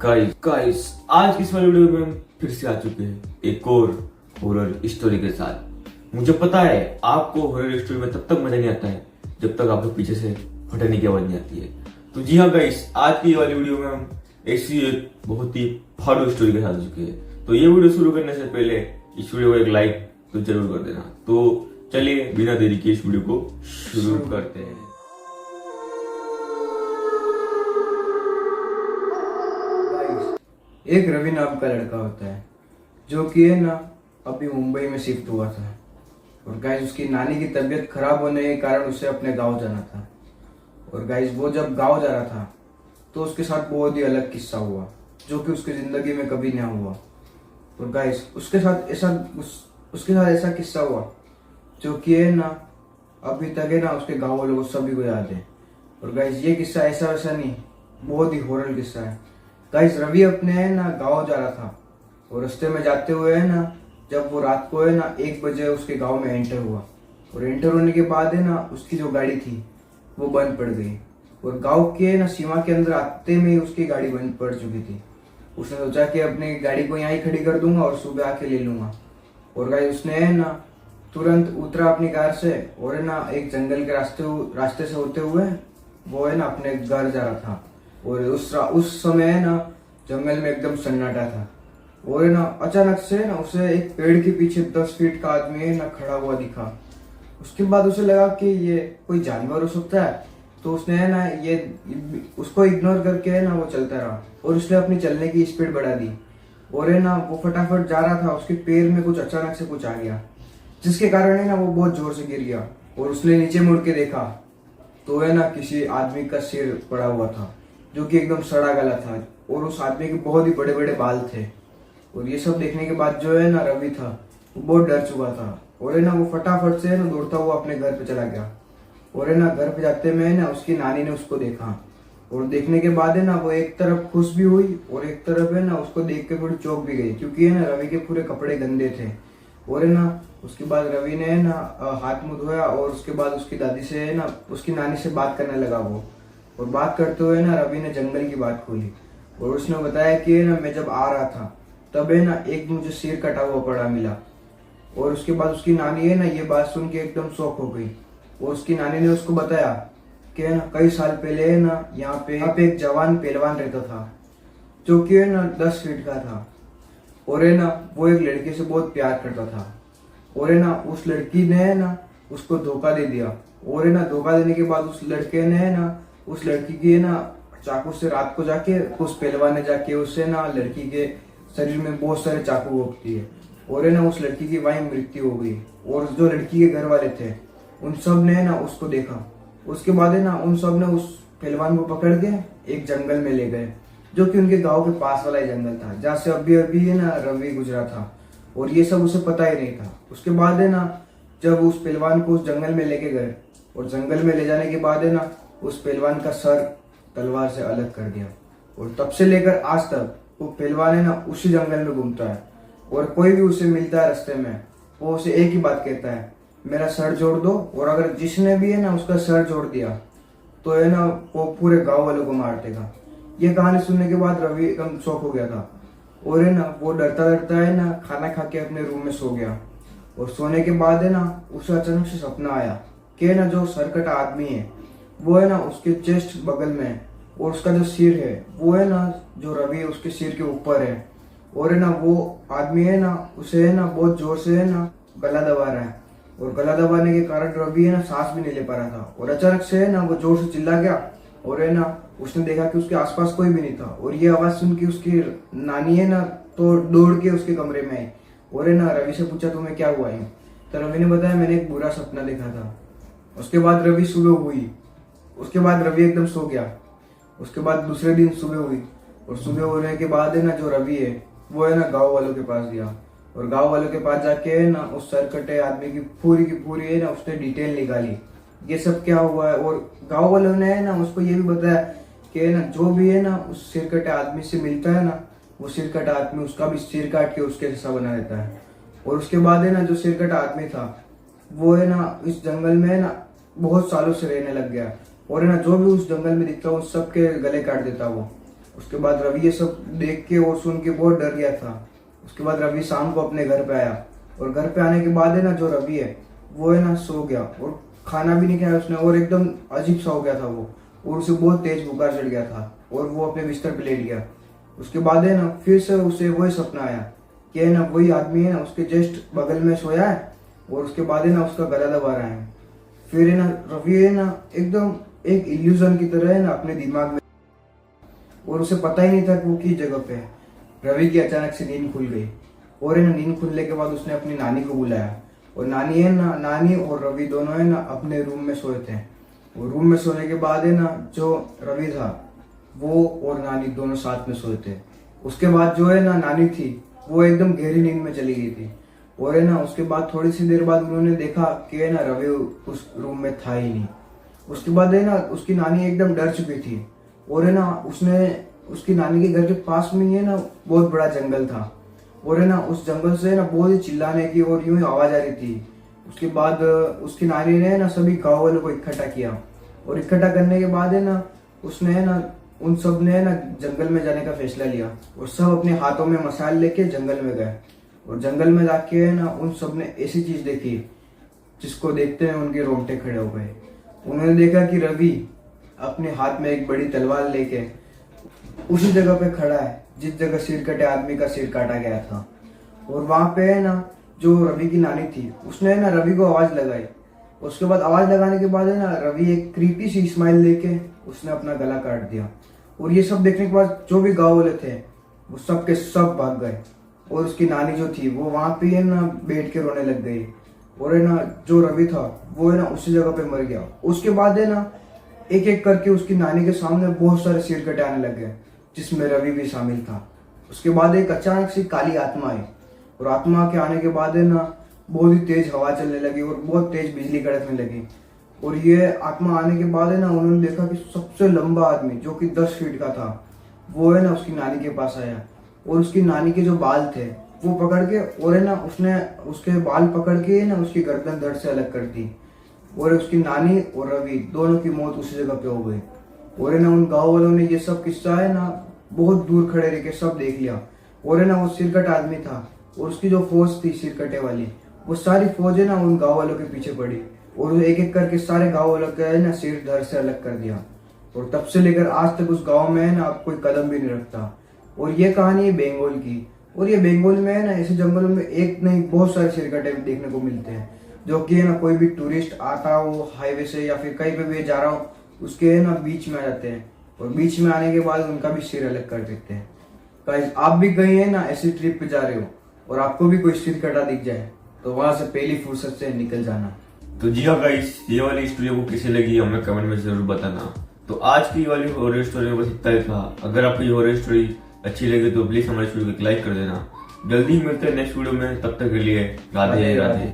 Guys आज की इस वाली वीडियो में हम फिर से आ चुके हैं एक और हॉरर स्टोरी के साथ। मुझे पता है आपको हॉरर स्टोरी में तब तक मजा नहीं आता है जब तक आपको पीछे से फटने की आवाज नहीं आती है। तो जी हाँ गाइस, आज की वाली वीडियो में हम ऐसी एक बहुत ही हॉरर स्टोरी के साथ आ चुके हैं। तो ये वीडियो शुरू करने से पहले इस वीडियो को एक लाइक तो जरूर कर देना। तो चलिए बिना देरी के इस वीडियो को शुरू करते हैं। एक रवि नाम का लड़का होता है जो कि है ना अभी मुंबई में शिफ्ट हुआ था। और गाइस उसकी नानी की तबीयत खराब होने के कारण उसे अपने गांव जाना था। और गाइस वो जब गांव जा रहा था तो उसके साथ बहुत ही अलग किस्सा हुआ जो कि उसकी जिंदगी में कभी नहीं हुआ। और गाइस उसके साथ ऐसा किस्सा हुआ जो कि है ना अभी तक है ना उसके गाँव वालों को सभी को याद है। और गाइस ये किस्सा ऐसा वैसा नहीं, बहुत ही हॉरर किस्सा है। गाइस रवि अपने है ना गाँव जा रहा था और रास्ते में जाते हुए है ना जब वो रात को है ना 1 बजे उसके गांव में एंटर हुआ। और एंटर होने के बाद है ना उसकी जो गाड़ी थी वो बंद पड़ गई। और गांव के ना सीमा के अंदर आते में ही उसकी गाड़ी बंद पड़ चुकी थी। उसने सोचा कि अपनी गाड़ी को यहाँ ही खड़ी कर दूंगा और सुबह आके ले लूंगा। और गाइस उसने है ना तुरंत उतरा अपनी कार से और है ना एक जंगल के रास्ते से होते हुए वो है ना अपने घर जा रहा था। और उस समय है ना जंगल में एकदम सन्नाटा था। और है ना अचानक से ना उसे एक पेड़ के पीछे 10 फीट का आदमी है ना खड़ा हुआ दिखा। उसके बाद उसे लगा कि ये कोई जानवर हो सकता है। तो उसने है ना ये उसको इग्नोर करके है ना वो चलता रहा और उसने अपनी चलने की स्पीड बढ़ा दी। और है ना वो फटाफट जा रहा था, उसके पैर में कुछ अचानक से कुछ आ गया जिसके कारण है ना वो बहुत जोर से गिर गया। और उसने नीचे मुड़ के देखा तो है ना किसी आदमी का सिर पड़ा हुआ था जो कि एकदम सड़ा गला था और उस आदमी के बहुत ही बड़े बड़े बाल थे। और ये सब देखने के बाद जो है ना रवि था वो बहुत डर चुका था। और है ना वो फटाफट से ना दौड़ता हुआ अपने घर पे चला गया। और है ना घर पे जाते में है ना उसकी नानी ने उसको देखा। और देखने के बाद है ना वो एक तरफ खुश भी हुई और एक तरफ है ना उसको देख के थोड़ी चौंक भी गई क्योंकि है ना रवि के पूरे कपड़े गंदे थे। और है ना उसके बाद रवि ने है ना हाथ मुंह धोया और उसके बाद उसकी दादी से है ना उसकी नानी से बात करने लगा वो। और बात करते हुए ना रवि ने जंगल की बात खोली और उसने बताया कि ना मैं जब आ रहा था तब है ना एक मुझे सिर कटा हुआ पड़ा मिला। और उसके बाद उसकी नानी है ना ये बात सुन के एकदम शॉक हो गई। और उसकी नानी ने उसको बताया कि है ना कई साल पहले है ना यहाँ पे एक जवान पहलवान रहता था जो कि है ना 10 फीट का था। और है ना वो एक लड़की से बहुत प्यार करता था। और है ना उस लड़की ने है ना उसको धोखा दे दिया। और है ना धोखा देने के बाद उस लड़के ने है ना उस लड़की की है ना चाकू से रात को जाके उस पहलवान ने जाके उससे ना लड़की के शरीर में बहुत सारे चाकू घोंप दिए। और है ना उस लड़की की वहीं मृत्यु हो गई। और जो लड़की के घर वाले थे उन सब ने ना उसको देखा। उसके बाद है ना उन सब ने उस पहलवान को पकड़ के एक जंगल में ले गए जो कि उनके गांव के पास वाला ही जंगल था जहाँ से अभी अभी है ना रवि गुजरा था। और ये सब उसे पता ही नहीं था। उसके बाद है ना जब उस पहलवान को उस जंगल में लेके गए और जंगल में ले जाने के बाद है ना उस पहलवान का सर तलवार से अलग कर दिया। और तब से लेकर आज तक वो पहलवान है ना उसी जंगल में घूमता है। और कोई भी उसे मिलता है रास्ते में वो उसे एक ही बात कहता है, मेरा सर जोड़ दो। और अगर जिसने भी है ना उसका सर जोड़ दिया तो है ना वो पूरे गांव वालों को मार देगा। ये कहानी सुनने के बाद रवि एकदम शॉक हो गया था। और है ना वो डरता डरता है ना खाना खा के अपने रूम में सो गया। और सोने के बाद है ना उसे अचानक से सपना आया कि है ना जो सरकटा आदमी है वो है ना उसके चेस्ट बगल में है और उसका जो सिर है वो है ना जो रवि है उसके सिर के ऊपर है। और है ना वो आदमी है ना उसे है ना बहुत जोर से है ना गला दबा रहा है। और गला दबाने के कारण रवि है ना सांस भी नहीं ले पा रहा था। और अचानक से है ना वो जोर से चिल्ला गया। और है ना उसने देखा कि उसके आसपास कोई भी नहीं था। और ये आवाज सुन के उसकी नानी है ना तो दौड़ के उसके कमरे में आई। और है ना रवि से पूछा तुम्हें क्या हुआ है। तो रवि ने बताया मैंने एक बुरा सपना देखा था। उसके बाद रवि सुबह हुई। उसके बाद रवि एकदम सो गया। उसके बाद दूसरे दिन सुबह हुई। और सुबह होने के बाद है ना जो रवि है वो है ना गांव वालों के पास गया। और गांव वालों के पास जाके है ना उस सरकटे आदमी की पूरी है ना उसने डिटेल निकाली ये सब क्या हुआ है। और गांव वालों ने है ना उसको ये भी बताया कि है ना जो भी है ना उस सिरकटे आदमी से मिलता है ना वो सिरकटा आदमी उसका भी सिर काट के उसके हिस्सा बना देता है। और उसके बाद है ना जो सिरकटा आदमी था वो है ना इस जंगल में है ना बहुत सालों से रहने लग गया। और है ना जो भी उस जंगल में दिखता उस सबके गले काट देता वो। उसके बाद रवि ये सब देख के और सुन के बहुत डर गया था। उसके बाद रवि शाम को अपने घर पे आया और घर पे आने के बाद है ना जो रवि है वो है ना सो गया और खाना भी नहीं खाया उसने और एकदम अजीब सा हो गया था वो, और उसे बहुत तेज बुखार चढ़ गया था और वो अपने बिस्तर पे लेट गया। उसके बाद है ना फिर से उसे वही सपना आया कि है ना वही आदमी है ना उसके जस्ट बगल में सोया है और उसके बाद है ना उसका गला दबा रहा है। फिर है ना रवि है ना एकदम एक इल्यूजन की तरह है ना अपने दिमाग में, और उसे पता ही नहीं था कि वो किस जगह पे है। रवि की अचानक से नींद खुल गई और है ना नींद खुलने के बाद उसने अपनी नानी को बुलाया और नानी है ना, नानी और रवि दोनों है ना अपने रूम में सोए थे। और रूम में सोने के बाद है ना जो रवि था वो और नानी दोनों साथ में सोए थे। उसके बाद जो है ना नानी थी वो एकदम गहरी नींद में चली गई थी और है ना उसके बाद थोड़ी सी देर बाद उन्होंने देखा कि है ना रवि उस रूम में था ही नहीं। उसके बाद है ना उसकी नानी एकदम डर चुकी थी और है ना उसने उसकी नानी के घर के पास में ही है ना बहुत बड़ा जंगल था और है ना उस जंगल से है ना बहुत ही चिल्लाने की और यूं ही आवाज आ रही थी। उसके बाद उसकी नानी ने ना सभी गाँव वालों को इकट्ठा किया और इकट्ठा करने के बाद है ना उसने है ना उन सब ने है ना जंगल में जाने का फैसला लिया और सब अपने हाथों में मसाल लेके जंगल में गए। और जंगल में जाके है ना उन सब ने ऐसी चीज देखी जिसको देखते हैं उनके रोंगटे खड़े हो गए। उन्होंने देखा कि रवि अपने हाथ में एक बड़ी तलवार लेके उसी जगह पे खड़ा है जिस जगह सिर कटे आदमी का सिर काटा गया था। और वहां पे है ना जो रवि की नानी थी उसने है ना रवि को आवाज लगाई। उसके बाद आवाज लगाने के बाद है ना रवि एक क्रीपी सी स्माइल लेके उसने अपना गला काट दिया। और ये सब देखने के बाद जो भी गाँव वाले थे वो सब के सब भाग गए और उसकी नानी जो थी वो वहां पे है ना बैठ के रोने लग गई। और है ना जो रवि था वो है ना उसी जगह पे मर गया। उसके बाद है ना एक एक करके उसकी नानी के सामने बहुत सारे सिर कटे आने लग गए जिसमें रवि भी शामिल था। उसके बाद एक अचानक से काली आत्मा आई और आत्मा के आने के बाद है ना बहुत ही तेज हवा चलने लगी और बहुत तेज बिजली कड़कने लगी। और ये आत्मा आने के बाद है ना उन्होंने देखा कि सबसे लंबा आदमी जो कि 10 फीट का था वो है ना उसकी नानी के पास आया और उसकी नानी के जो बाल थे वो पकड़ के और है ना उसने उसके बाल पकड़ के ना उसकी गर्दन धड़ से अलग कर दी। और उसकी नानी और रवि दोनों की मौत उसी जगह पे हो गई। और है ना उन गाँव वालों ने ये सब किस्सा है ना बहुत दूर खड़े रह के सब देख लिया। और है ना वो सिरकट आदमी था और उसकी जो फौज थी सिरकटे वाली वो सारी फौज है ना उन गाँव वालों के पीछे पड़ी और एक एक करके सारे गाँव वालों का है ना सिर धड़ से अलग कर दिया। और तब से लेकर आज तक उस गाँव में है ना अब कोई कदम भी नहीं रखता। और ये कहानी है बंगाल की। और ये बंगाल में है ना ऐसे जंगलों में एक नहीं बहुत सारे सिरकटे देखने को मिलते हैं जो कि है ना कोई भी टूरिस्ट आता हो हाईवे से या फिर कहीं पे भी जा रहा हो उसके है ना बीच में आ जाते हैं और बीच में आने के बाद उनका भी सिर अलग कर देते हैं। गाइस आप भी कहीं है ना ऐसी ट्रिप पे जा रहे हो और आपको भी कोई सिर कटा दिख जाए तो वहां से पहली फुर्सत से निकल जाना। तो जी हाँ गाइस, ये वाली स्टोरी आपको कैसी लगी हमें कमेंट में जरूर बताना। तो आज की वाली हॉरर स्टोरी में बस इतना ही था। अगर आपको ये हॉरर स्टोरी अच्छी लगी तो प्लीज हमारे वीडियो को लाइक कर देना। जल्दी ही मिलते हैं नेक्स्ट वीडियो में, तब तक के लिए राधे राधे।